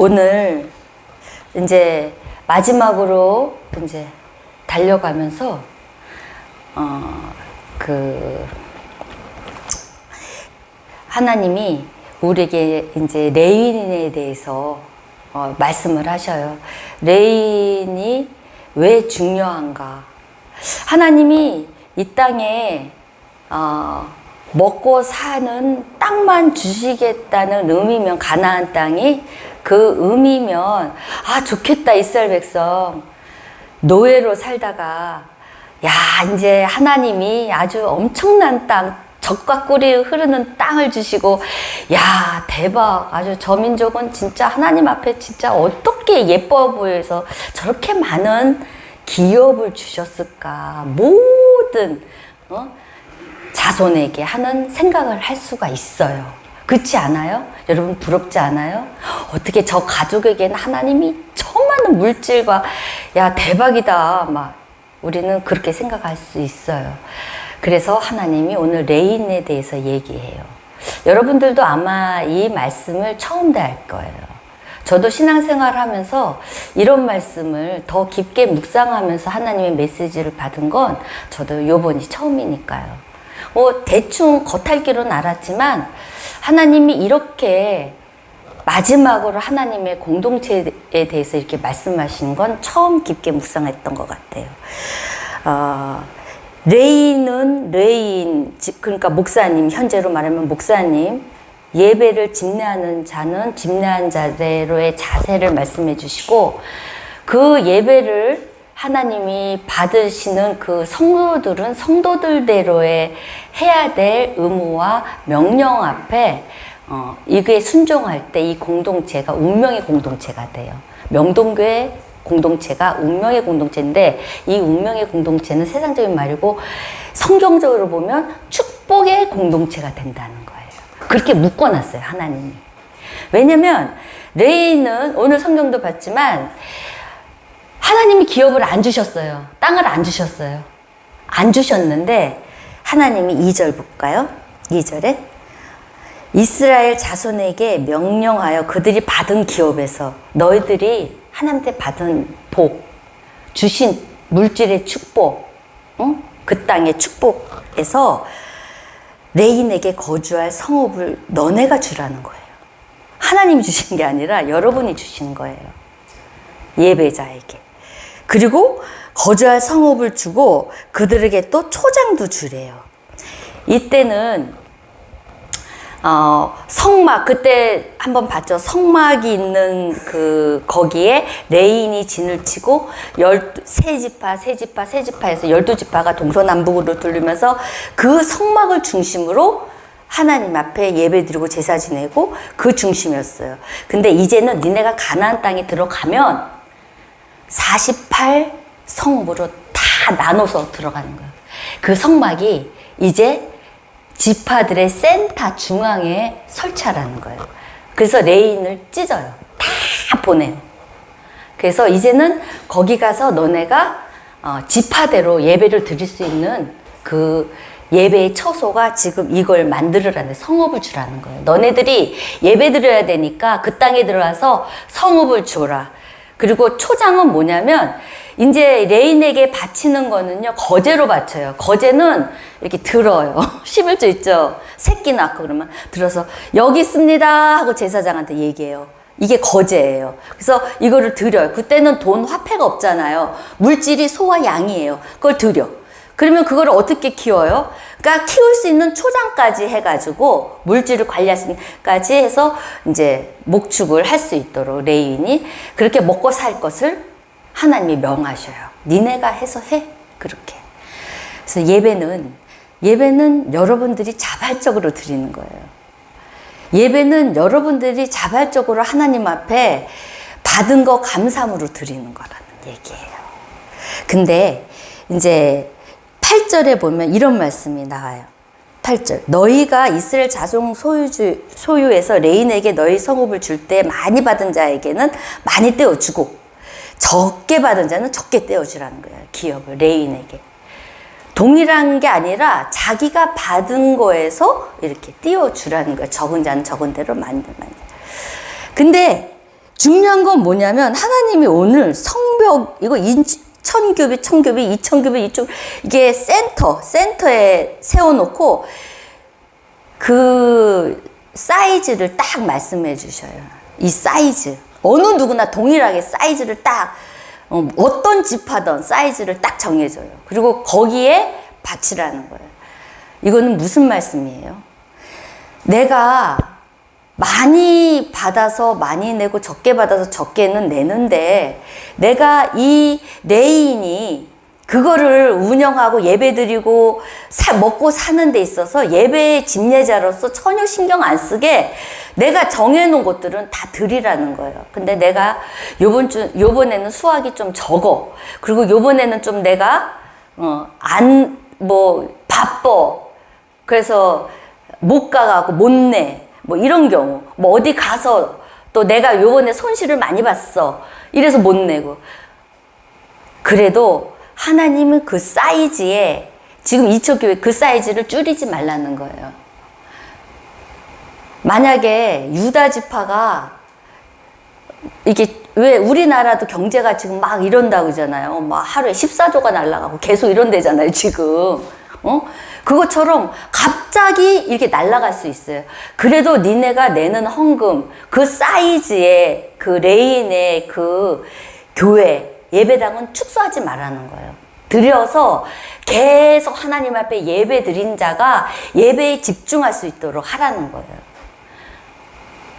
오늘 이제 마지막으로 이제 달려가면서 하나님이 우리에게 이제 레인에 대해서 말씀을 하셔요. 레인이 왜 중요한가? 하나님이 이 땅에 먹고 사는 땅만 주시겠다는 의미면, 가나안 땅이 그 의미면, 아 좋겠다, 이스라엘 백성 노예로 살다가 야 이제 하나님이 아주 엄청난 땅, 젖과 꿀이 흐르는 땅을 주시고, 야 대박, 아주 저 민족은 진짜 하나님 앞에 진짜 어떻게 예뻐 보여서 저렇게 많은 기업을 주셨을까, 모든 자손에게 하는 생각을 할 수가 있어요. 그렇지 않아요? 여러분 부럽지 않아요? 어떻게 저 가족에게는 하나님이 저 많은 물질과, 야 대박이다, 막 우리는 그렇게 생각할 수 있어요. 그래서 하나님이 오늘 레인에 대해서 얘기해요. 여러분들도 아마 이 말씀을 처음 할 거예요. 저도 신앙생활 하면서 이런 말씀을 더 깊게 묵상하면서 하나님의 메시지를 받은 건 저도 요번이 처음이니까요. 대충 겉핥기로는 알았지만 하나님이 이렇게 마지막으로 하나님의 공동체에 대해서 이렇게 말씀하신 건 처음 깊게 묵상했던 것 같아요. 레인, 그러니까 목사님, 현재로 말하면 목사님, 예배를 집례하는 자는 집례한 자대로의 자세를 말씀해 주시고, 그 예배를 하나님이 받으시는 그 성도들은 성도들대로의 해야 될 의무와 명령 앞에 이게 순종할 때 이 공동체가 운명의 공동체가 돼요. 명동교회 공동체가 운명의 공동체인데, 이 운명의 공동체는 세상적인 말이고 성경적으로 보면 축복의 공동체가 된다는 거예요. 그렇게 묶어놨어요, 하나님이. 왜냐면 레인은 오늘 성경도 봤지만 하나님이 기업을 안 주셨어요. 땅을 안 주셨어요. 안 주셨는데 하나님이 2절 볼까요? 2절에 이스라엘 자손에게 명령하여 그들이 받은 기업에서 너희들이 하나님께 받은 복, 주신 물질의 축복, 그 땅의 축복에서 레인에게 거주할 성읍을 너네가 주라는 거예요. 하나님이 주신 게 아니라 여러분이 주신 거예요. 예배자에게. 그리고 거주할 성읍을 주고 그들에게 또 초장도 주래요. 이때는 성막, 그때 한번 봤죠. 성막이 있는 거기에 레인이 진을 치고 세 지파 해서 12지파가 동서남북으로 돌리면서 그 성막을 중심으로 하나님 앞에 예배 드리고 제사 지내고 그 중심이었어요. 근데 이제는 니네가 가나안 땅에 들어가면 48 성읍으로 다 나눠서 들어가는 거예요. 그 성막이 이제 지파들의 센터 중앙에 설치하라는 거예요. 그래서 레인을 찢어요. 다 보내요. 그래서 이제는 거기 가서 너네가 지파대로 예배를 드릴 수 있는 그 예배의 처소가 지금 이걸 만들으라는, 성읍을 주라는 거예요. 너네들이 예배 드려야 되니까 그 땅에 들어와서 성읍을 주라. 그리고 초장은 뭐냐면 이제 레인에게 바치는 거는요, 거제로 바쳐요. 거제는 이렇게 들어요. 11조 있죠. 새끼 낳고 그러면 들어서 여기 있습니다 하고 제사장한테 얘기해요. 이게 거제예요. 그래서 이거를 드려요. 그때는 돈 화폐가 없잖아요. 물질이 소와 양이에요. 그걸 드려. 그러면 그걸 어떻게 키워요? 그러니까 키울 수 있는 초장까지 해가지고 물질을 관리할 수 있는까지 해서 이제 목축을 할 수 있도록 레인이 그렇게 먹고 살 것을 하나님이 명하셔요. 니네가 해서 해. 그렇게. 그래서 예배는 여러분들이 자발적으로 드리는 거예요. 예배는 여러분들이 자발적으로 하나님 앞에 받은 거 감사함으로 드리는 거라는 얘기예요. 근데 이제 8절에 보면 이런 말씀이 나와요. 8절. 너희가 이스라엘 자손 소유에서 레인에게 너희 성읍을 줄 때 많이 받은 자에게는 많이 떼어주고 적게 받은 자는 적게 떼어주라는 거예요. 기업을 레인에게. 동일한 게 아니라 자기가 받은 거에서 이렇게 띄워주라는 거예요. 적은 자는 적은 대로 많은 대로. 근데 중요한 건 뭐냐면 하나님이 오늘 성벽 이거 천규빗, 천규빗, 이천규빗 이쪽 이게 센터에 세워놓고 그 사이즈를 딱 말씀해 주셔요. 이 사이즈 어느 누구나 동일하게 사이즈를 딱 어떤 집하던 사이즈를 딱 정해줘요. 그리고 거기에 바치라는 거예요. 이거는 무슨 말씀이에요? 내가 많이 받아서 많이 내고 적게 받아서 적게는 내는데 내가 이 레인이 그거를 운영하고 예배드리고 먹고 사는 데 있어서 예배의 집례자로서 전혀 신경 안 쓰게 내가 정해놓은 것들은 다 드리라는 거예요. 근데 내가 요번에는 수확이 좀 적어. 그리고 요번에는 좀 내가 바빠. 그래서 못 가가고 못 내. 뭐 이런 경우. 뭐 어디 가서 또 내가 요번에 손실을 많이 봤어. 이래서 못 내고. 그래도 하나님은 그 사이즈에 지금 이초교회 그 사이즈를 줄이지 말라는 거예요. 만약에 유다 지파가 이게 왜 우리나라도 경제가 지금 막 이런다고 그러잖아요. 막 하루에 14조가 날아가고 계속 이런대잖아요, 지금. 그것처럼 갑자기 이렇게 날아갈 수 있어요. 그래도 니네가 내는 헌금, 그 사이즈의 그 레인의 그 교회, 예배당은 축소하지 말라는 거예요. 드려서 계속 하나님 앞에 예배 드린 자가 예배에 집중할 수 있도록 하라는 거예요.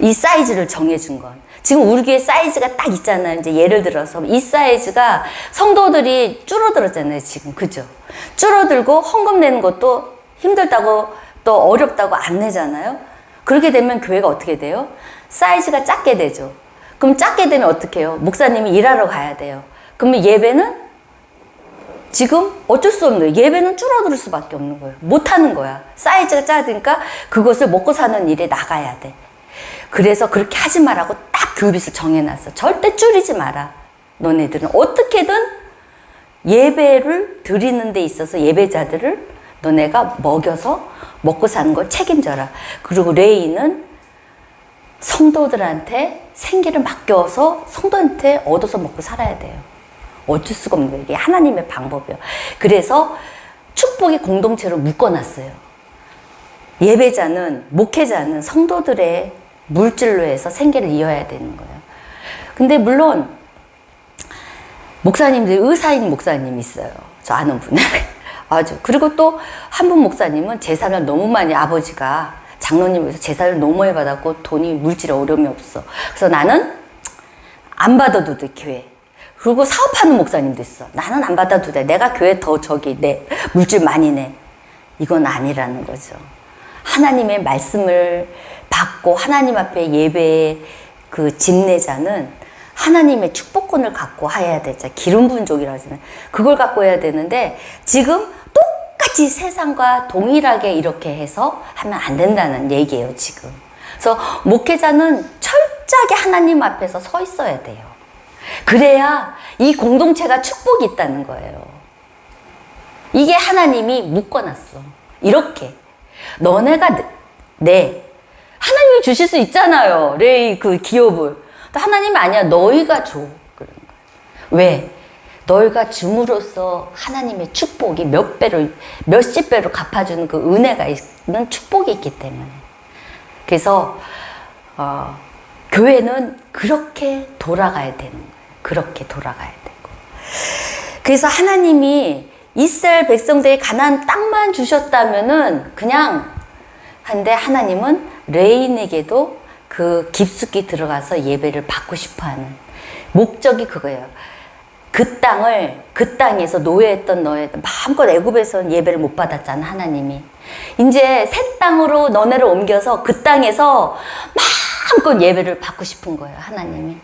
이 사이즈를 정해준 건. 지금 우리 교회 사이즈가 딱 있잖아요. 이제 예를 들어서 이 사이즈가 성도들이 줄어들었잖아요. 지금. 그죠? 줄어들고 헌금 내는 것도 힘들다고 또 어렵다고 안 내잖아요. 그렇게 되면 교회가 어떻게 돼요? 사이즈가 작게 되죠. 그럼 작게 되면 어떻게 해요? 목사님이 일하러 가야 돼요. 그러면 예배는 지금 어쩔 수 없는 거예요. 예배는 줄어들 수밖에 없는 거예요. 못하는 거야. 사이즈가 작으니까 그것을 먹고 사는 일에 나가야 돼. 그래서 그렇게 하지 말라고 딱 교빗을 정해놨어. 절대 줄이지 마라. 너네들은 어떻게든 예배를 드리는 데 있어서 예배자들을 너네가 먹여서 먹고 사는 걸 책임져라. 그리고 레이는 성도들한테 생기를 맡겨서 성도한테 얻어서 먹고 살아야 돼요. 어쩔 수가 없는 거예요. 이게 하나님의 방법이에요. 그래서 축복의 공동체로 묶어놨어요. 예배자는, 목회자는 성도들의 물질로 해서 생계를 이어야 되는 거예요. 근데 물론 목사님들, 의사인 목사님이 있어요. 저 아는 분. 아주. 그리고 또 한 분 목사님은 재산을 너무 많이, 아버지가 장로님에서 재산을 너무 많이 받았고 돈이 물질에 어려움이 없어. 그래서 나는 안 받아도 돼, 교회. 그리고 사업하는 목사님도 있어. 나는 안 받아도 돼. 내가 교회 더 내. 물질 많이 내. 이건 아니라는 거죠. 하나님의 말씀을 받고 하나님 앞에 예배의 그 집례자는 하나님의 축복권을 갖고 해야 되죠. 기름 부은 족이라고 하잖아요. 그걸 갖고 해야 되는데 지금 똑같이 세상과 동일하게 이렇게 해서 하면 안 된다는 얘기예요, 지금. 그래서 목회자는 철저하게 하나님 앞에서 서 있어야 돼요. 그래야 이 공동체가 축복이 있다는 거예요. 이게 하나님이 묶어놨어. 이렇게. 너네가 하나님이 주실 수 있잖아요. 레이 그 기업을. 하나님이 아니야. 너희가 줘. 그런 거예요. 왜? 너희가 줌으로써 하나님의 축복이 몇십 배로 갚아주는 그 은혜가 있는 축복이 있기 때문에. 그래서 교회는 그렇게 돌아가야 되는 거예요. 그렇게 돌아가야 되고. 그래서 하나님이 이스라엘 백성들이 가나안 땅만 주셨다면은 그냥 한데 하나님은 레인에게도 그 깊숙이 들어가서 예배를 받고 싶어하는 목적이 그거예요. 그 땅에서 노예했던 너희들 마음껏 애굽에서는 예배를 못 받았잖아, 하나님이. 이제 새 땅으로 너네를 옮겨서 그 땅에서 마음껏 예배를 받고 싶은 거예요, 하나님이.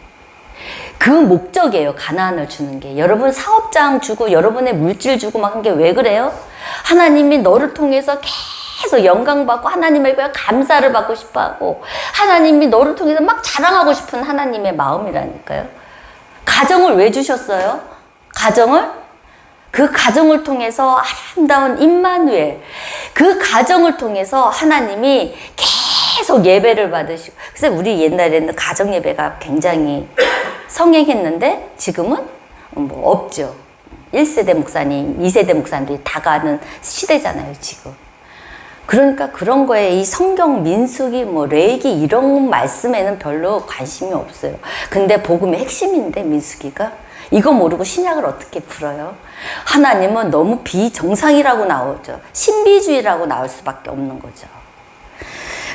그 목적이에요, 가나안을 주는 게. 여러분 사업장 주고 여러분의 물질 주고 막 한 게 왜 그래요? 하나님이 너를 통해서 계속 영광받고 하나님에 감사를 받고 싶어하고 하나님이 너를 통해서 막 자랑하고 싶은 하나님의 마음이라니까요. 가정을 왜 주셨어요? 그 가정을 통해서 아름다운 임마누엘, 그 가정을 통해서 하나님이 계속 예배를 받으시고. 그래서 우리 옛날에는 가정 예배가 굉장히 성행했는데 지금은 뭐 없죠. 1세대 목사님, 2세대 목사님들이 다 가는 시대잖아요, 지금. 그러니까 그런 거에 이 성경, 민수기, 뭐 레위기 이런 말씀에는 별로 관심이 없어요. 근데 복음의 핵심인데 민수기가 이거 모르고 신약을 어떻게 풀어요? 하나님은 너무 비정상이라고 나오죠. 신비주의라고 나올 수밖에 없는 거죠.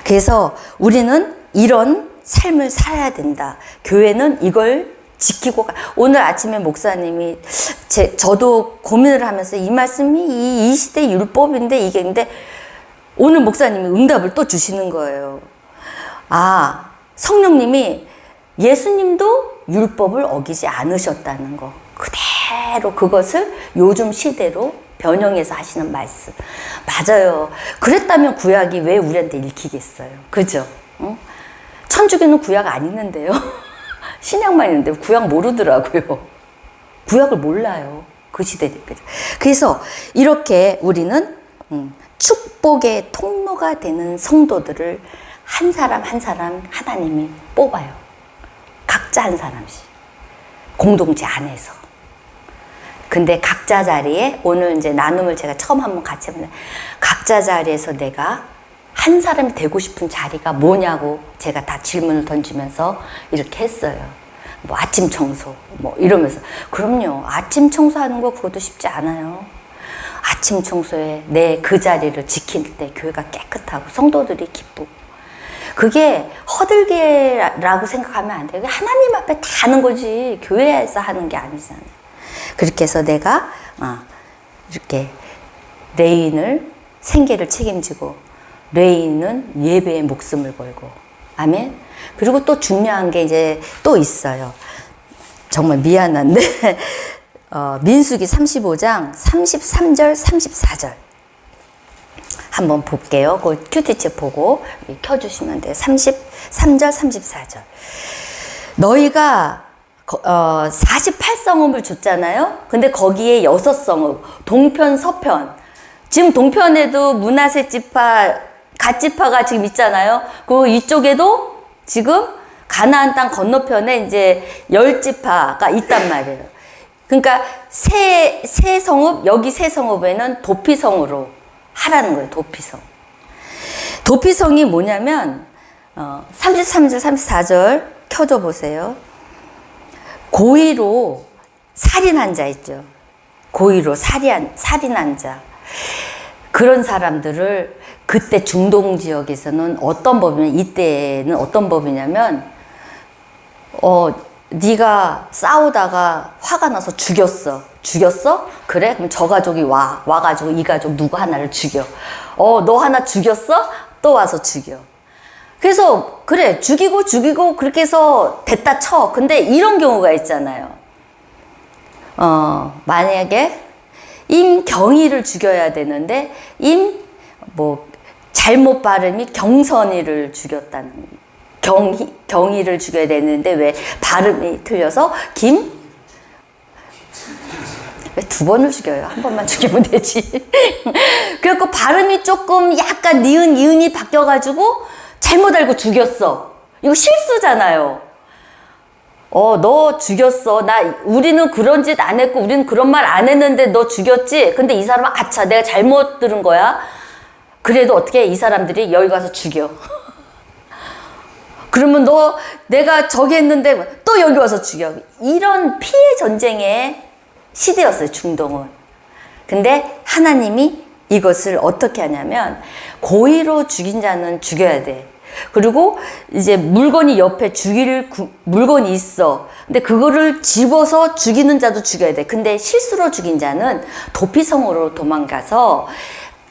그래서 우리는 이런 삶을 살아야 된다. 교회는 이걸 지키고 오늘 아침에 목사님이 저도 고민을 하면서 이 말씀이 이 시대 율법인데 이게 근데 오늘 목사님이 응답을 또 주시는 거예요. 아, 성령님이 예수님도 율법을 어기지 않으셨다는 거. 그대로 그것을 요즘 시대로 변형해서 하시는 말씀. 맞아요. 그랬다면 구약이 왜 우리한테 읽히겠어요? 그죠? 어? 천주교는 구약 안 읽는데요. 신약만 있는데 구약 모르더라고요. 구약을 몰라요. 그 시대. 그래서 이렇게 우리는 축복의 통로가 되는 성도들을 한 사람 한 사람 하나님이 뽑아요. 각자 한 사람씩. 공동체 안에서. 근데 각자 자리에 오늘 이제 나눔을 제가 처음 한번 같이 했는데 각자 자리에서 내가 한 사람이 되고 싶은 자리가 뭐냐고 제가 다 질문을 던지면서 이렇게 했어요. 뭐 아침 청소 뭐 이러면서 그럼요. 아침 청소하는 거 그것도 쉽지 않아요. 아침 청소에 내 그 자리를 지킬 때 교회가 깨끗하고 성도들이 기쁘고 그게 허들게라고 생각하면 안 돼요. 하나님 앞에 다 하는 거지 교회에서 하는 게 아니잖아요. 그렇게 해서 내가 이렇게 레인을 생계를 책임지고 레인은 예배에 목숨을 걸고 아멘. 그리고 또 중요한 게 이제 또 있어요. 정말 미안한데 민수기 35장 33절 34절 한번 볼게요. 그 큐티책 보고 켜주시면 돼요. 33절 34절 너희가 48성읍을 줬잖아요. 근데 거기에 6성읍 동편 서편 지금 동편에도 므낫세 지파 갓 지파가 지금 있잖아요. 그 이쪽에도 지금 가나안 땅 건너편에 이제 10지파가 있단 말이에요. 그러니까 세 성읍 여기 세 성읍에는 도피성으로 하라는 거예요. 도피성. 도피성이 뭐냐면 33절 34절 켜줘 보세요. 고의로 살인한 자 있죠. 고의로 살인한 자. 그런 사람들을 그때 중동 지역에서는 어떤 법이냐면 이때는 어떤 법이냐면 네가 싸우다가 화가 나서 죽였어. 그래? 그럼 저 가족이 와가지고 이 가족 누구 하나를 죽여. 너 하나 죽였어? 또 와서 죽여. 그래서 그래 죽이고 그렇게 해서 됐다 쳐. 근데 이런 경우가 있잖아요. 만약에 임경희를 죽여야 되는데 잘못 발음이 경선이를 죽였다는 경희를 죽여야 되는데 왜 발음이 틀려서 왜 두 번을 죽여요? 한 번만 죽이면 되지. 그래갖고 발음이 조금 약간 니은 이은이 바뀌어가지고 잘못 알고 죽였어. 이거 실수잖아요. 너 죽였어. 우리는 그런 짓 안 했고 우리는 그런 말 안 했는데 너 죽였지? 근데 이 사람은 아차 내가 잘못 들은 거야. 그래도 어떻게 이 사람들이 여기 가서 죽여. 그러면 내가 저기 했는데 또 여기 와서 죽여. 이런 피해 전쟁의 시대였어요, 중동은. 근데 하나님이 이것을 어떻게 하냐면 고의로 죽인 자는 죽여야 돼. 그리고 이제 물건이 옆에 죽일 물건이 있어. 근데 그거를 집어서 죽이는 자도 죽여야 돼. 근데 실수로 죽인 자는 도피성으로 도망가서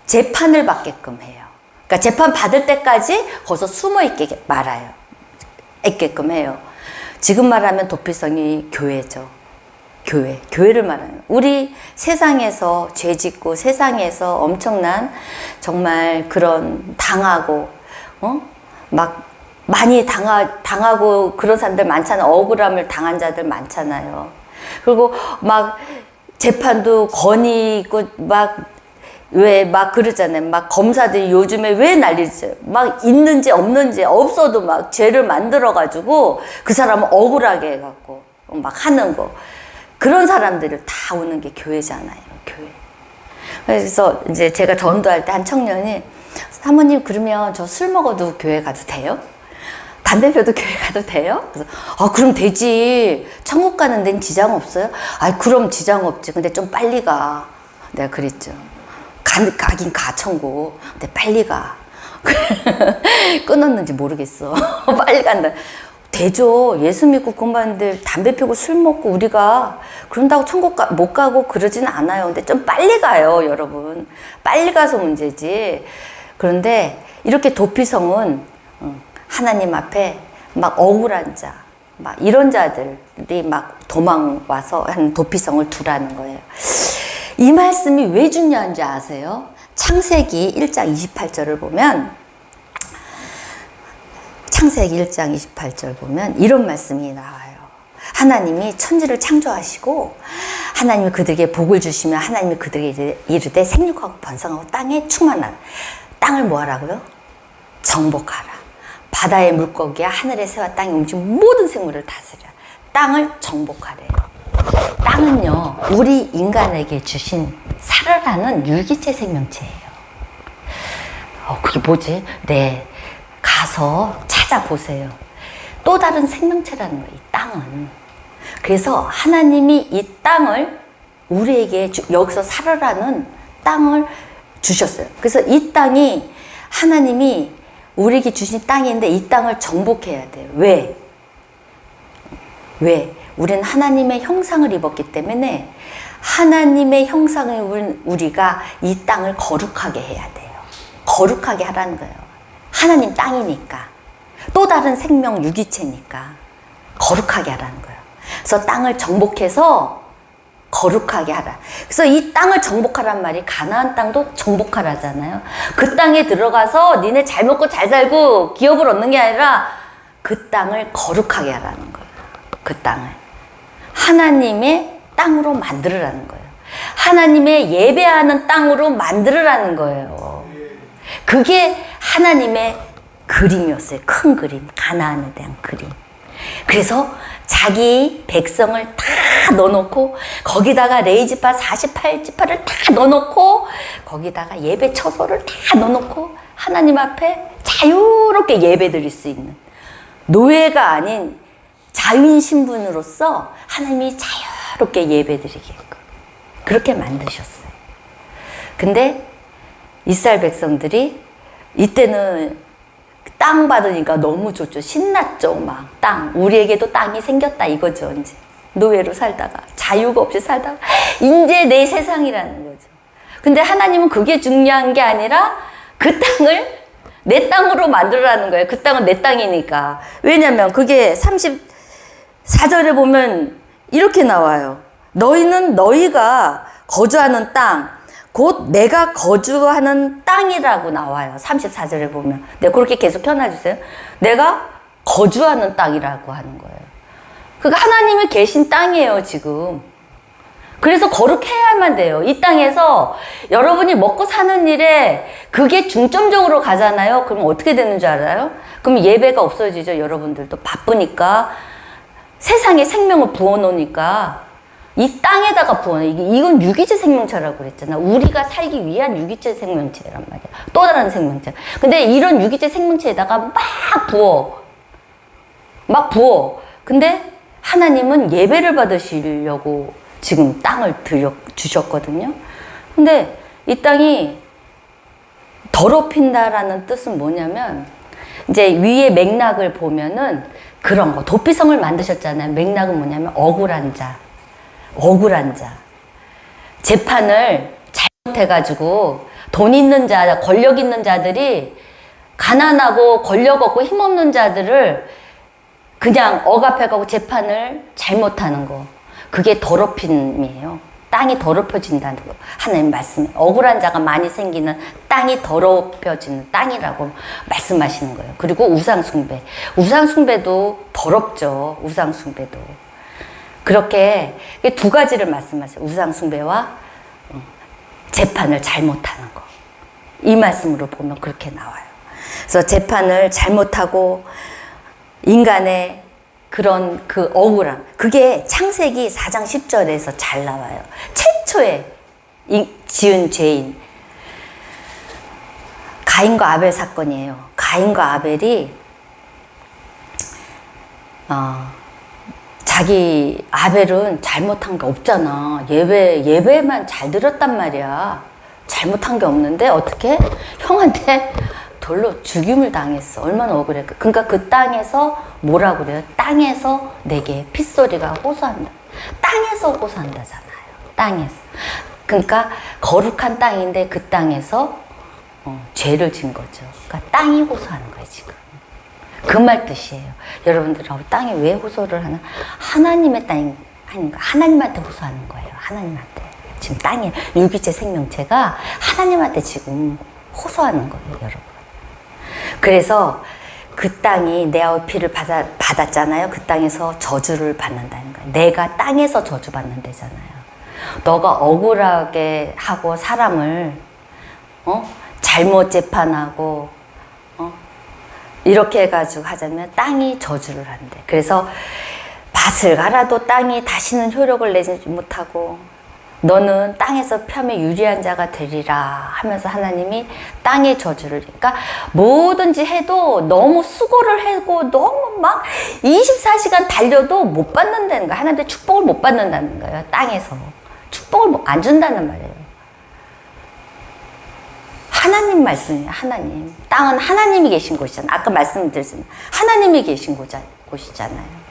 재판을 받게끔 해요. 그러니까 재판 받을 때까지 거기서 숨어 있게끔 해요. 지금 말하면 도피성이 교회죠. 교회를 말하는. 우리 세상에서 죄 짓고 세상에서 엄청난 정말 그런 당하고 막 많이 당하고 그런 사람들 많잖아요. 억울함을 당한 자들 많잖아요. 그리고 막 재판도 건의 있고 막 왜 막 그러잖아요. 막 검사들이 요즘에 왜 난리지? 막 있는지 없는지 없어도 막 죄를 만들어가지고 그 사람을 억울하게 해갖고 막 하는 거. 그런 사람들을 다 오는 게 교회잖아요. 교회. 그래서 이제 제가 전도할 때 한 청년이 사모님 그러면 저 술 먹어도 교회 가도 돼요? 담배 피워도 교회 가도 돼요? 그래서 그럼 되지. 천국 가는 데는 지장 없어요? 그럼 지장 없지. 근데 좀 빨리 가. 내가 그랬죠. 가긴 가 천국. 근데 빨리 가. 끊었는지 모르겠어. 빨리 간다. 되죠. 예수 믿고 구원받는데 담배 피우고 술 먹고 우리가 그런다고 천국 못 가고 그러진 않아요. 근데 좀 빨리 가요, 여러분. 빨리 가서 문제지. 그런데 이렇게 도피성은 하나님 앞에 막 억울한 자, 막 이런 자들이 막 도망와서 한 도피성을 두라는 거예요. 이 말씀이 왜 중요한지 아세요? 창세기 1장 28절을 보면 창세기 1장 28절 보면 이런 말씀이 나와요. 하나님이 천지를 창조하시고 하나님이 그들에게 복을 주시며 하나님이 그들에게 이르되 생육하고 번성하고 땅에 충만하라. 땅을 뭐 하라고요? 정복하라. 바다의 물고기와 하늘의 새와 땅에 움직이는 모든 생물을 다스려. 땅을 정복하래요. 땅은요, 우리 인간에게 주신 살아라는 유기체 생명체예요. 그게 뭐지? 네, 가서 찾아보세요. 또 다른 생명체라는 거예요, 이 땅은. 그래서 하나님이 이 땅을 우리에게 여기서 살아라는 땅을 주셨어요. 그래서 이 땅이 하나님이 우리에게 주신 땅인데 이 땅을 정복해야 돼요. 왜? 왜? 우리는 하나님의 형상을 입었기 때문에 하나님의 형상을 입은 우리가 이 땅을 거룩하게 해야 돼요. 거룩하게 하라는 거예요. 하나님 땅이니까. 또 다른 생명 유기체니까 거룩하게 하라는 거예요. 그래서 땅을 정복해서 거룩하게 하라. 그래서 이 땅을 정복하란 말이 가나안 땅도 정복하라잖아요. 그 땅에 들어가서 니네 잘 먹고 잘 살고 기업을 얻는 게 아니라 그 땅을 거룩하게 하라는 거예요. 그 땅을 하나님의 땅으로 만들으라는 거예요. 하나님의 예배하는 땅으로 만들으라는 거예요. 그게 하나님의 그림이었어요. 큰 그림, 가나안에 대한 그림. 그래서 자기 백성을 다 넣어놓고 거기다가 레위지파 48지파를 다 넣어놓고 거기다가 예배 처소를 다 넣어놓고 하나님 앞에 자유롭게 예배 드릴 수 있는 노예가 아닌 자유인 신분으로서 하나님이 자유롭게 예배 드리게끔 그렇게 만드셨어요. 근데 이스라엘 백성들이 이때는 땅 받으니까 너무 좋죠. 신났죠. 막 땅. 우리에게도 땅이 생겼다 이거죠. 이제 노예로 살다가 자유가 없이 살다가 이제 내 세상이라는 거죠. 근데 하나님은 그게 중요한 게 아니라 그 땅을 내 땅으로 만들으라는 거예요. 그 땅은 내 땅이니까. 왜냐면 그게 34절에 보면 이렇게 나와요. 너희는 너희가 거주하는 땅 곧 내가 거주하는 땅이라고 나와요. 34절에 보면. 네, 그렇게 계속 펴놔주세요. 내가 거주하는 땅이라고 하는 거예요. 그러니까 하나님이 계신 땅이에요, 지금. 그래서 거룩해야만 돼요. 이 땅에서 여러분이 먹고 사는 일에 그게 중점적으로 가잖아요. 그럼 어떻게 되는 줄 알아요? 그럼 예배가 없어지죠. 여러분들도 바쁘니까. 세상에 생명을 부어놓으니까 이 땅에다가 부어놔. 이건 유기체 생명체라고 그랬잖아. 우리가 살기 위한 유기체 생명체란 말이야. 또 다른 생명체. 근데 이런 유기체 생명체에다가 막 부어. 막 부어. 근데 하나님은 예배를 받으시려고 지금 땅을 주셨거든요. 근데 이 땅이 더럽힌다라는 뜻은 뭐냐면 이제 위에 맥락을 보면은 그런 거. 도피성을 만드셨잖아요. 맥락은 뭐냐면 억울한 자. 억울한 자. 재판을 잘못해가지고 돈 있는 자, 권력 있는 자들이 가난하고 권력 없고 힘없는 자들을 그냥 억압해가고 재판을 잘못하는 거. 그게 더럽힘이에요. 땅이 더럽혀진다는 거. 하나님 말씀에 억울한 자가 많이 생기는 땅이 더럽혀지는 땅이라고 말씀하시는 거예요. 그리고 우상숭배. 우상숭배도 더럽죠. 우상숭배도. 그렇게 두 가지를 말씀하세요. 우상숭배와 재판을 잘못하는 거. 이 말씀으로 보면 그렇게 나와요. 그래서 재판을 잘못하고 인간의 그런 그 억울함. 그게 창세기 4장 10절에서 잘 나와요. 최초에 지은 죄인. 가인과 아벨 사건이에요. 가인과 아벨이 자기 아벨은 잘못한 게 없잖아. 예배만 잘 드렸단 말이야. 잘못한 게 없는데 어떻게? 형한테 돌로 죽임을 당했어. 얼마나 억울해. 그러니까 그 땅에서 뭐라 그래요? 땅에서 내게 핏소리가 호소한다. 땅에서 호소한다잖아요. 땅에서. 그러니까 거룩한 땅인데 그 땅에서 죄를 진 거죠. 그러니까 땅이 호소하는 거예요, 지금. 그 말 뜻이에요. 여러분들, 땅이 왜 호소를 하나? 하나님의 땅이 아닌가? 하나님한테 호소하는 거예요. 하나님한테. 지금 땅에 유기체 생명체가 하나님한테 지금 호소하는 거예요, 여러분. 그래서 그 땅이 내 아우 피를 받았잖아요. 그 땅에서 저주를 받는다는 거예요. 내가 땅에서 저주받는다잖아요. 너가 억울하게 하고 사람을 잘못 재판하고 이렇게 해가지고 하자면 땅이 저주를 한대. 그래서 밭을 갈아도 땅이 다시는 효력을 내지 못하고 너는 땅에서 펴에 유리한 자가 되리라 하면서 하나님이 땅의 저주를. 그러니까 뭐든지 해도 너무 수고를 하고 너무 막 24시간 달려도 못 받는다는 거야. 하나님의 축복을 못 받는다는 거예요. 땅에서 축복을 안 준다는 말이에요. 하나님 말씀이에요. 하나님. 땅은 하나님이 계신 곳이잖아요. 아까 말씀드렸지만 하나님이 계신 곳이잖아요.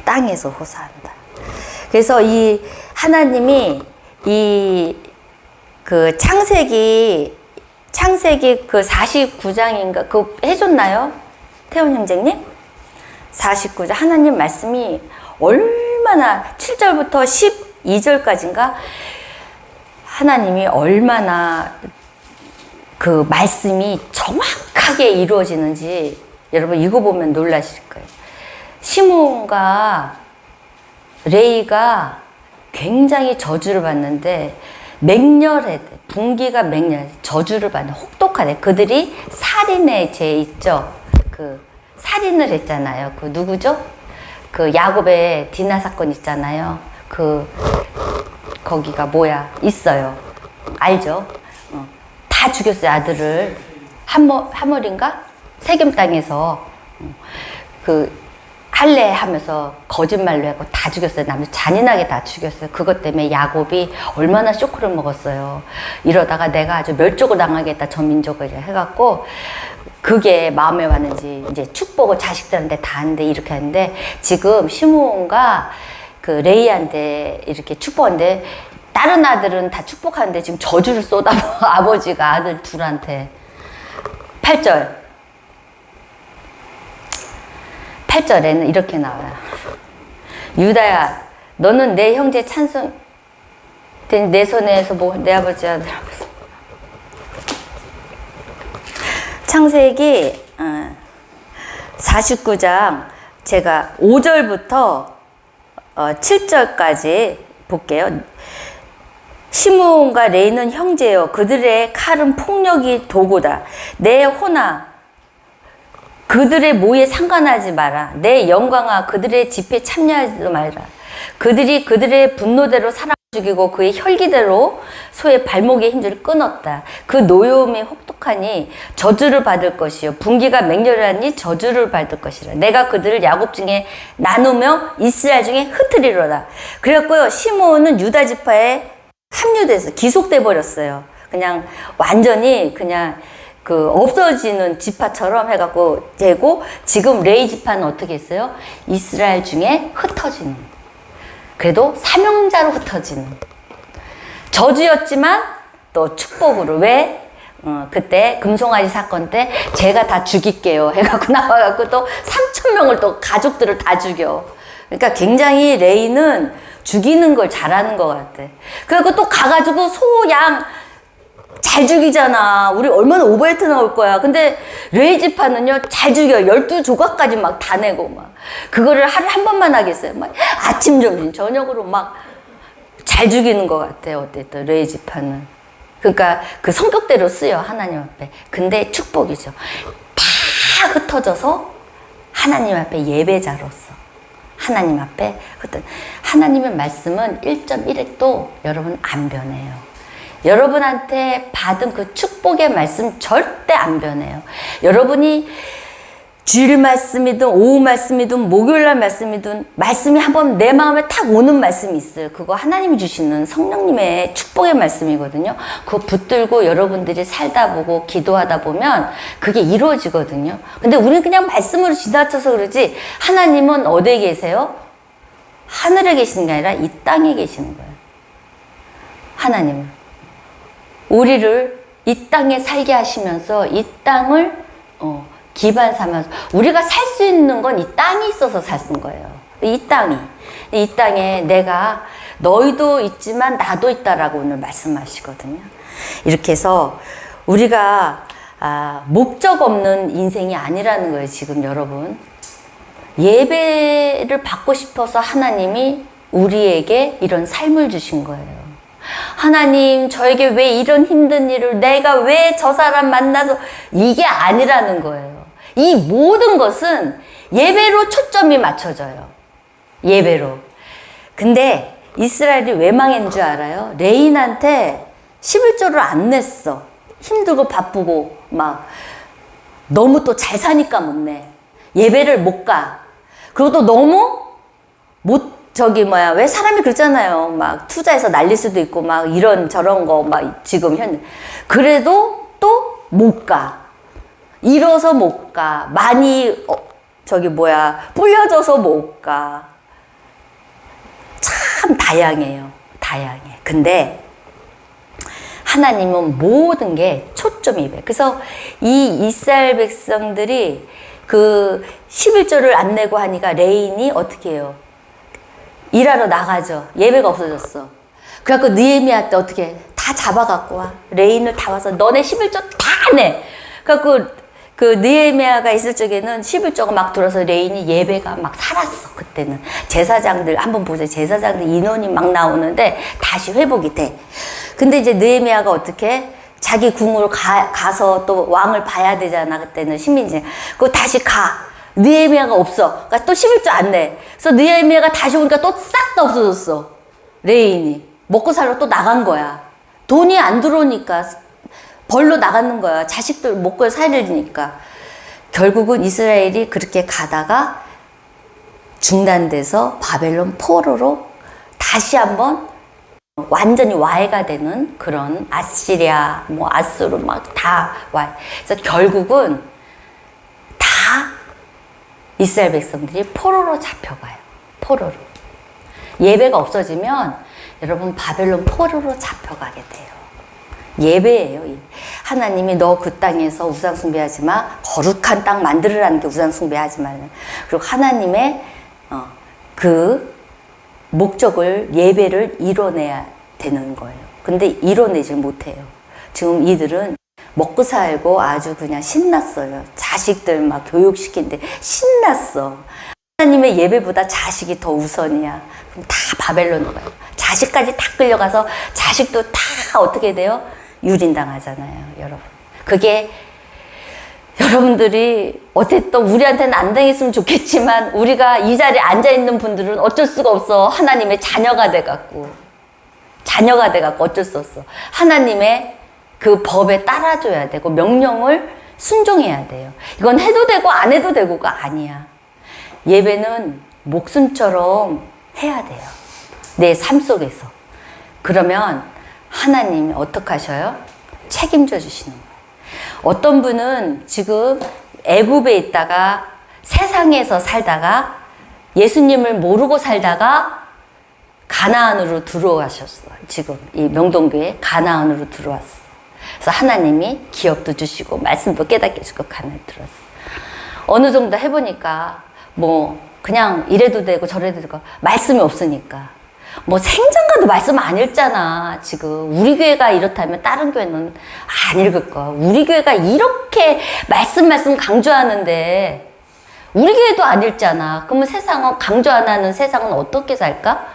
땅에서 호소한다. 그래서 이 하나님이 그 창세기 그 49장인가 그 해줬나요? 태훈 형제님? 49장 하나님 말씀이 얼마나 7절부터 12절까지인가 하나님이 얼마나 그 말씀이 정확하게 이루어지는지 여러분 이거 보면 놀라실 거예요. 시므온과 레이가 굉장히 저주를 받는데 맹렬해. 분기가 맹렬해. 저주를 받는 혹독하대. 그들이 살인의 죄 있죠. 그 살인을 했잖아요. 그 누구죠? 그 야곱의 디나 사건 있잖아요. 그 거기가 뭐야? 있어요. 알죠? 다 죽였어요. 아들을. 하몰인가? 세겜 땅에서 그 할례 하면서 거짓말로 하고 다 죽였어요. 남자 잔인하게 다 죽였어요. 그것 때문에 야곱이 얼마나 쇼크를 먹었어요. 이러다가 내가 아주 멸족을 당하겠다. 저 민족을 해갖고 그게 마음에 왔는지 이제 축복을 자식들한테 다 하는데 이렇게 하는데 지금 시므온과 그 레이한테 이렇게 축복하는데 다른 아들은 다 축복하는데 지금 저주를 쏟아부어 아버지가 아들 둘한테. 8절에는 이렇게 나와요. 유다야, 너는 내 형제 찬송, 내 손에서 뭐, 내 아버지 아들. 창세기 49장 제가 5절부터 7절까지 볼게요. 시므온과 레이는 형제요. 그들의 칼은 폭력이 도구다. 내 호나 그들의 모에 상관하지 마라. 내 영광아 그들의 집회에 참여하지도 말라. 그들이 그들의 분노대로 사람을 죽이고 그의 혈기대로 소의 발목의 힘줄을 끊었다. 그 노여움이 혹독하니 저주를 받을 것이요 분기가 맹렬하니 저주를 받을 것이라. 내가 그들을 야곱 중에 나누며 이스라엘 중에 흩으리로다. 그래갖고요 시므온은 유다 지파에 합류돼서 기속돼 버렸어요. 그냥 완전히 그냥 그 없어지는 지파처럼 해갖고 되고 지금 레이 지파는 어떻게 했어요? 이스라엘 중에 흩어지는. 그래도 사명자로 흩어지는. 저주였지만 또 축복으로. 왜? 그때 금송아지 사건 때 제가 다 죽일게요 해갖고 나와갖고 또 3,000명을 또 가족들을 다 죽여. 그러니까 굉장히 레이는 죽이는 걸 잘하는 것 같아. 그래갖고 또 가가지고 소, 양 잘 죽이잖아. 우리 얼마나 오버헤트 나올 거야. 근데 레이 지파는요 잘 죽여. 12조각까지 막 다 내고 막 그거를 하루에 한 번만 하겠어요. 막 아침 점심 저녁으로 막 잘 죽이는 것 같아요. 어쨌든 레위 지파는. 그러니까 그 성격대로 쓰여 하나님 앞에. 근데 축복이죠. 다 흩어져서 하나님 앞에 예배자로서 하나님 앞에 하나님의 말씀은 1.1핵도 여러분 안 변해요. 여러분한테 받은 그 축복의 말씀 절대 안 변해요. 여러분이 주일 말씀이든 오후 말씀이든 목요일날 말씀이든 말씀이 한번 내 마음에 탁 오는 말씀이 있어요. 그거 하나님이 주시는 성령님의 축복의 말씀이거든요. 그거 붙들고 여러분들이 살다 보고 기도하다 보면 그게 이루어지거든요. 근데 우리는 그냥 말씀으로 지나쳐서 그러지 하나님은 어디에 계세요? 하늘에 계시는 게 아니라 이 땅에 계시는 거예요. 하나님은 우리를 이 땅에 살게 하시면서 이 땅을 기반 삼아서 우리가 살 수 있는 건 이 땅이 있어서 사는 거예요. 이 땅에 내가 너희도 있지만 나도 있다라고 오늘 말씀하시거든요. 이렇게 해서 우리가 목적 없는 인생이 아니라는 거예요. 지금 여러분 예배를 받고 싶어서 하나님이 우리에게 이런 삶을 주신 거예요. 하나님 저에게 왜 이런 힘든 일을 내가 왜 저 사람 만나서 이게 아니라는 거예요. 이 모든 것은 예배로 초점이 맞춰져요. 예배로. 근데 이스라엘이 왜 망한 줄 알아요? 레인한테 11조를 안 냈어. 힘들고 바쁘고 막 너무 또 잘 사니까 못 내. 예배를 못 가. 그리고 또 너무 왜 사람이 그러잖아요. 막 투자해서 날릴 수도 있고 막 이런 저런 거 막 지금 현재. 그래도 또 못 가. 잃어서 못 가. 많이 불려져서 못 가. 참 다양해요. 다양해. 근데 하나님은 모든 게 초점이 돼. 그래서 이 이스라엘 백성들이 그 11조를 안 내고 하니까 레인이 어떻게 해요? 일하러 나가죠. 예배가 없어졌어. 그래갖고 느헤미야 때 어떻게 다 잡아갖고 와. 레인을 다 와서 너네 11조 다 내. 그래갖고 그 느헤미야가 있을 적에는 11조가 막 들어서 레인이 예배가 막 살았어. 그때는 제사장들 한번 보세요. 제사장들 인원이 막 나오는데 다시 회복이 돼. 근데 이제 느헤미야가 어떻게 자기 궁으로 가서 또 왕을 봐야 되잖아. 그때는 식민지. 그거 다시 가. 느헤미야가 없어. 그러니까 또 11조 안 내. 그래서 느헤미야가 다시 오니까 또 싹 다 없어졌어. 레인이. 먹고 살러 또 나간 거야. 돈이 안 들어오니까 벌로 나가는 거야. 자식들 먹고 살려야 되니까. 결국은 이스라엘이 그렇게 가다가 중단돼서 바벨론 포로로 다시 한번 완전히 와해가 되는 그런 아시리아, 아수르 막 다 와해. 그래서 결국은 다 이스라엘 백성들이 포로로 잡혀가요. 포로로. 예배가 없어지면 여러분 바벨론 포로로 잡혀가게 돼요. 예배예요. 하나님이 너 그 땅에서 우상 숭배하지 마. 거룩한 땅 만들으라는 게 우상 숭배하지 말라. 그리고 하나님의 그 목적을 예배를 이뤄내야 되는 거예요. 근데 이뤄내질 못해요. 지금 이들은 먹고 살고 아주 그냥 신났어요. 자식들 막 교육시키는데 신났어. 하나님의 예배보다 자식이 더 우선이야. 그럼 다 바벨론으로 가요. 자식까지 다 끌려가서 자식도 다 어떻게 돼요? 유린당하잖아요, 여러분. 그게 여러분들이 어쨌든 우리한테는 안 당했으면 좋겠지만 우리가 이 자리에 앉아있는 분들은 어쩔 수가 없어. 하나님의 자녀가 돼갖고 어쩔 수 없어. 하나님의 그 법에 따라줘야 되고 명령을 순종해야 돼요. 이건 해도 되고 안 해도 되고가 아니야. 예배는 목숨처럼 해야 돼요. 내 삶 속에서. 그러면 하나님이 어떻게 하셔요? 책임져 주시는 거예요. 어떤 분은 지금 애굽에 있다가 세상에서 살다가 예수님을 모르고 살다가 가나안으로 들어가셨어요. 지금 이 명동교회 가나안으로 들어왔어. 그래서 하나님이 기업도 주시고 말씀도 깨닫게 해주고 가나안에 들어왔어. 어느 정도 해보니까 그냥 이래도 되고 저래도 되고 말씀이 없으니까 생전가도 말씀 안 읽잖아. 지금 우리 교회가 이렇다면 다른 교회는 안 읽을 거야. 우리 교회가 이렇게 말씀 강조하는데 우리 교회도 안 읽잖아. 그러면 세상은 강조 안 하는 세상은 어떻게 살까?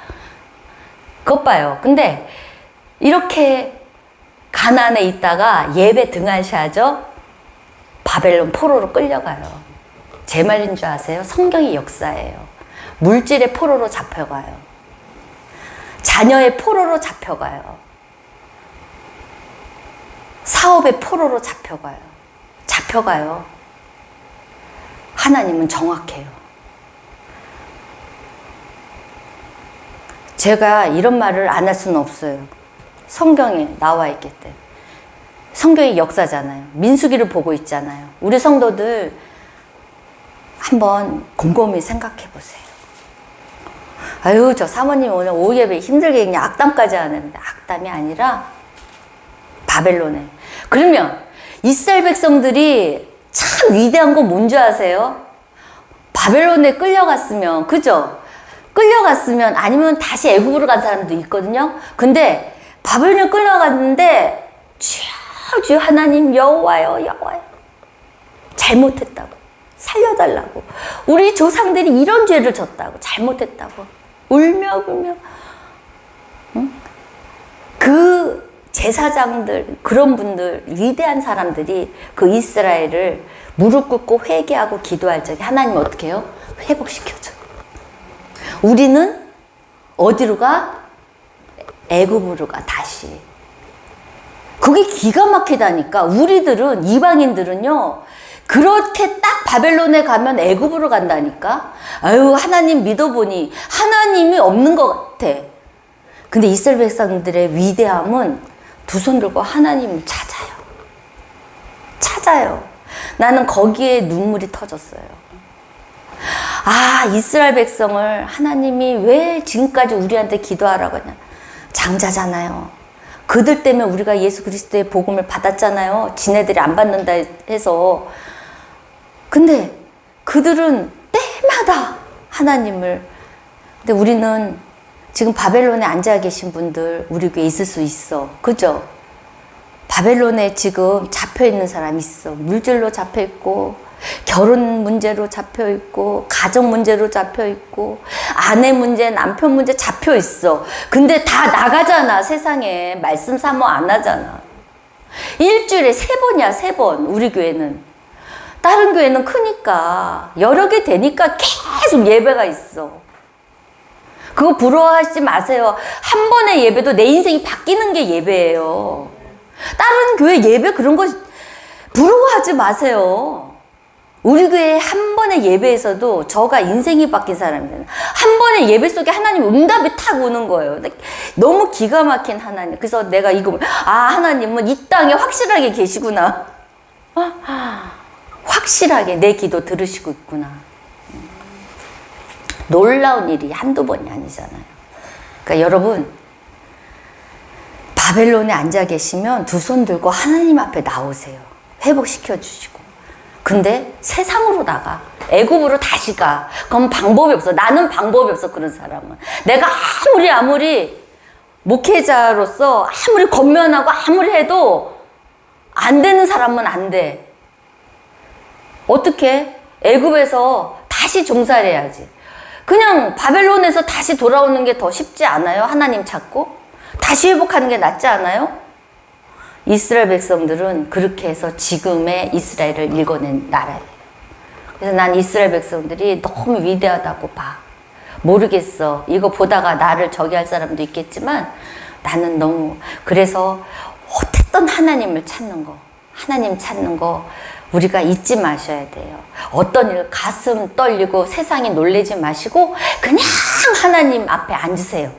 그것 봐요. 근데 이렇게 가나안에 있다가 예배 등한시하죠? 바벨론 포로로 끌려가요. 제 말인 줄 아세요? 성경이 역사예요. 물질의 포로로 잡혀가요. 자녀의 포로로 잡혀가요. 사업의 포로로 잡혀가요. 하나님은 정확해요. 제가 이런 말을 안 할 수는 없어요. 성경에 나와 있기 때문에. 성경이 역사잖아요. 민수기를 보고 있잖아요. 우리 성도들 한번 곰곰이 생각해 보세요. 아유, 저 사모님 오늘 오후 예배 힘들게 그냥 악담까지 하는데, 악담이 아니라 바벨론에. 그러면 이스라엘 백성들이 참 위대한 건 뭔지 아세요? 바벨론에 끌려갔으면, 그죠? 끌려갔으면, 아니면 다시 애굽으로 간 사람도 있거든요. 근데 바벨론에 끌려갔는데 주 하나님 여호와여 잘못했다고, 살려달라고, 우리 조상들이 이런 죄를 졌다고, 잘못했다고 울며 응? 그 제사장들, 그런 분들, 위대한 사람들이 그 이스라엘을 무릎 꿇고 회개하고 기도할 적에 하나님 어떻게 해요? 회복시켜줘. 우리는 어디로 가? 애굽으로 가, 다시. 그게 기가 막히다니까. 우리들은, 이방인들은요, 그렇게 딱 바벨론에 가면 애굽으로 간다니까. 아유, 하나님 믿어보니 하나님이 없는 것 같아. 근데 이스라엘 백성들의 위대함은 두 손 들고 하나님을 찾아요. 나는 거기에 눈물이 터졌어요. 아, 이스라엘 백성을 하나님이 왜 지금까지 우리한테 기도하라고 하냐. 장자잖아요. 그들 때문에 우리가 예수 그리스도의 복음을 받았잖아요. 지네들이 안 받는다 해서. 근데 그들은 때마다 하나님을. 근데 우리는 지금 바벨론에 앉아 계신 분들 우리 교회에 있을 수 있어. 그죠? 바벨론에 지금 잡혀있는 사람 있어. 물질로 잡혀있고, 결혼 문제로 잡혀있고, 가정 문제로 잡혀있고, 아내 문제, 남편 문제 잡혀있어. 근데 다 나가잖아. 세상에 말씀 사모 안 하잖아. 일주일에 3번이야, 3번. 우리 교회는. 다른 교회는 크니까 여러 개 되니까 계속 예배가 있어. 그거 부러워하지 마세요. 한 번의 예배도 내 인생이 바뀌는 게 예배예요. 다른 교회 예배 그런 거 부러워하지 마세요. 우리 교회 한 번의 예배에서도 저가 인생이 바뀐 사람이잖아요. 한 번의 예배 속에 하나님 응답이 탁 오는 거예요. 너무 기가 막힌 하나님. 그래서 내가 이거, 아, 하나님은 이 땅에 확실하게 계시구나. 확실하게 내 기도 들으시고 있구나. 놀라운 일이 한두 번이 아니잖아요. 그러니까 여러분, 바벨론에 앉아 계시면 두 손 들고 하나님 앞에 나오세요. 회복시켜 주시고. 근데 세상으로 나가. 애굽으로 다시 가. 그럼 방법이 없어. 나는 방법이 없어, 그런 사람은. 내가 아무리 목회자로서 아무리 권면하고 아무리 해도 안 되는 사람은 안 돼. 어떻게? 애굽에서 다시 종살이 해야지. 그냥 바벨론에서 다시 돌아오는 게 더 쉽지 않아요? 하나님 찾고? 다시 회복하는 게 낫지 않아요? 이스라엘 백성들은 그렇게 해서 지금의 이스라엘을 일궈낸 나라예요. 그래서 난 이스라엘 백성들이 너무 위대하다고 봐. 모르겠어. 이거 보다가 나를 저기 할 사람도 있겠지만 나는 너무, 그래서 어쨌든 하나님을 찾는 거, 하나님 찾는 거 우리가 잊지 마셔야 돼요. 어떤 일 가슴 떨리고 세상이 놀라지 마시고 그냥 하나님 앞에 앉으세요.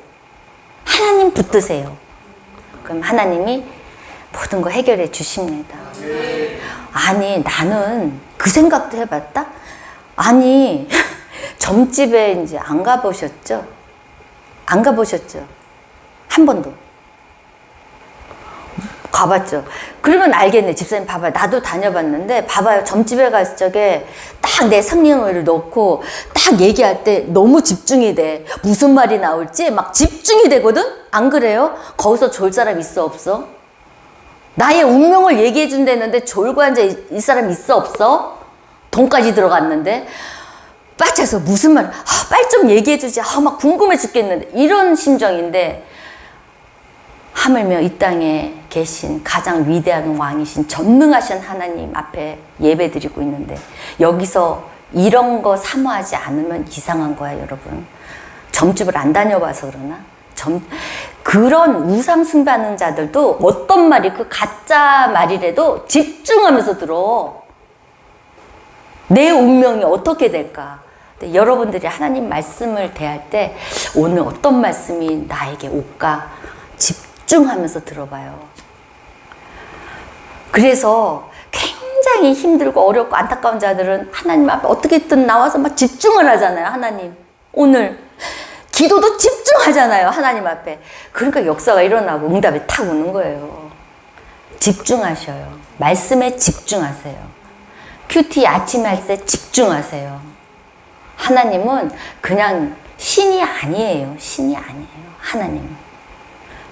하나님 붙드세요. 그럼 하나님이 모든 거 해결해 주십니다. 아니, 나는 그 생각도 해봤다? 아니, 점집에 이제 안 가보셨죠? 안 가보셨죠? 한 번도. 가봤죠. 그러면 알겠네. 집사님 봐봐요. 나도 다녀봤는데 봐봐요. 점집에 갔을 적에 딱 내 성령을 넣고 딱 얘기할 때 너무 집중이 돼. 무슨 말이 나올지 막 집중이 되거든? 안 그래요? 거기서 졸 사람 있어 없어? 나의 운명을 얘기해 준다는데 졸고 앉아 이 사람 있어 없어? 돈까지 들어갔는데 빠져서 무슨 말, 빨리 좀 얘기해 주지. 막 궁금해 죽겠는데 이런 심정인데 하물며 이 땅에 계신 가장 위대한 왕이신 전능하신 하나님 앞에 예배드리고 있는데 여기서 이런 거 사모하지 않으면 이상한 거야, 여러분. 점집을 안 다녀봐서 그러나? 그런 우상 숭배하는 자들도 어떤 말이 그 가짜 말이라도 집중하면서 들어. 내 운명이 어떻게 될까? 근데 여러분들이 하나님 말씀을 대할 때 오늘 어떤 말씀이 나에게 올까? 집중하면서 들어봐요. 그래서 굉장히 힘들고 어렵고 안타까운 자들은 하나님 앞에 어떻게든 나와서 막 집중을 하잖아요. 하나님 오늘 기도도 집중하잖아요. 하나님 앞에. 그러니까 역사가 일어나고 응답이 탁 오는 거예요. 집중하셔요. 말씀에 집중하세요. 큐티 아침 할때 집중하세요. 하나님은 그냥 신이 아니에요. 신이 아니에요. 하나님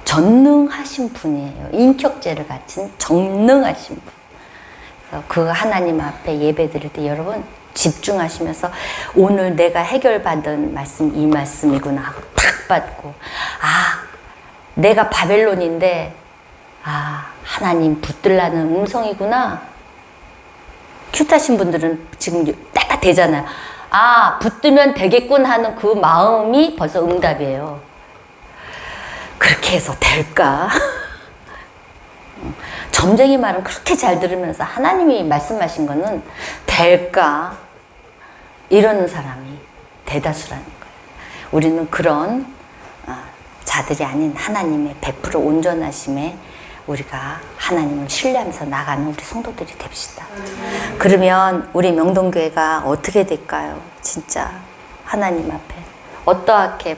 전능하신 분이에요. 인격제를 갖춘 전능하신 분. 그래서 그 하나님 앞에 예배 드릴 때 여러분 집중하시면서 오늘 내가 해결받은 말씀 이 말씀이구나 하고 탁 받고, 아 내가 바벨론인데 아 하나님 붙들라는 음성이구나. 큐트하신 분들은 지금 딱 되잖아요. 아 붙들면 되겠군 하는 그 마음이 벌써 응답이에요. 그렇게 해서 될까? 점쟁이 말은 그렇게 잘 들으면서 하나님이 말씀하신 거는 될까? 이러는 사람이 대다수라는 거예요. 우리는 그런 자들이 아닌 하나님의 100% 온전하심에 우리가 하나님을 신뢰하면서 나가는 우리 성도들이 됩시다. 그러면 우리 명동교회가 어떻게 될까요? 진짜 하나님 앞에 어떠하게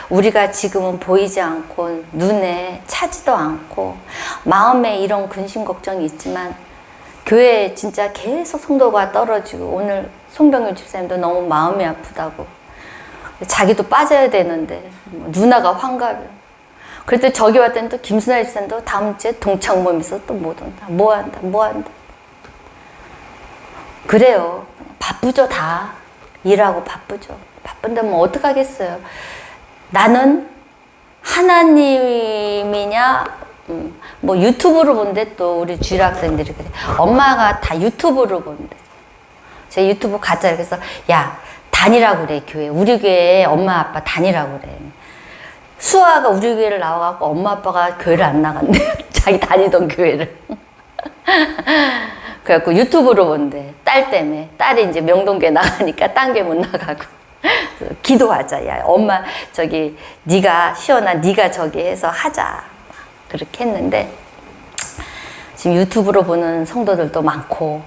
우리가 지금은 보이지 않고 눈에 차지도 않고 마음에 이런 근심 걱정이 있지만 교회에 진짜 계속 성도가 떨어지고 오늘 송병일 집사님도 너무 마음이 아프다고 자기도 빠져야 되는데 누나가 환갑이야. 그랬더니 저기 왔더니 또 김순아 집사님도 다음 주에 동창 모임 있어서 또 못 온다. 뭐 한다. 그래요. 바쁘죠 다. 일하고 바쁘죠. 바쁜데 뭐 어떡하겠어요. 나는 하나님이냐 뭐 유튜브로 본대. 또 우리 주일 학생들이 그래. 엄마가 다 유튜브로 본대. 제 유튜브 가짜 그래서 야 다니라고 그래 교회. 우리 교회에 엄마 아빠 다니라고 그래. 수아가 우리 교회를 나와갖고 엄마 아빠가 교회를 안 나간대. 자기 다니던 교회를. 그래갖고 유튜브로 본대. 딸 때문에. 딸이 이제 명동교회 나가니까 딴 교회 못 나가고. 기도하자. 야 엄마 저기 네가 시원아 네가 저기 해서 하자. 그렇게 했는데 지금 유튜브로 보는 성도들도 많고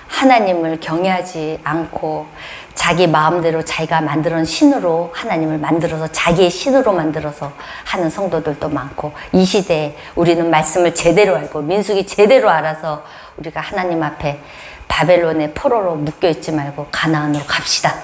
하나님을 경외하지 않고 자기 마음대로 자기가 만들어놓은 신으로 하나님을 만들어서 자기의 신으로 만들어서 하는 성도들도 많고 이 시대에 우리는 말씀을 제대로 알고 민수기 제대로 알아서 우리가 하나님 앞에 바벨론의 포로로 묶여있지 말고 가나안으로 갑시다.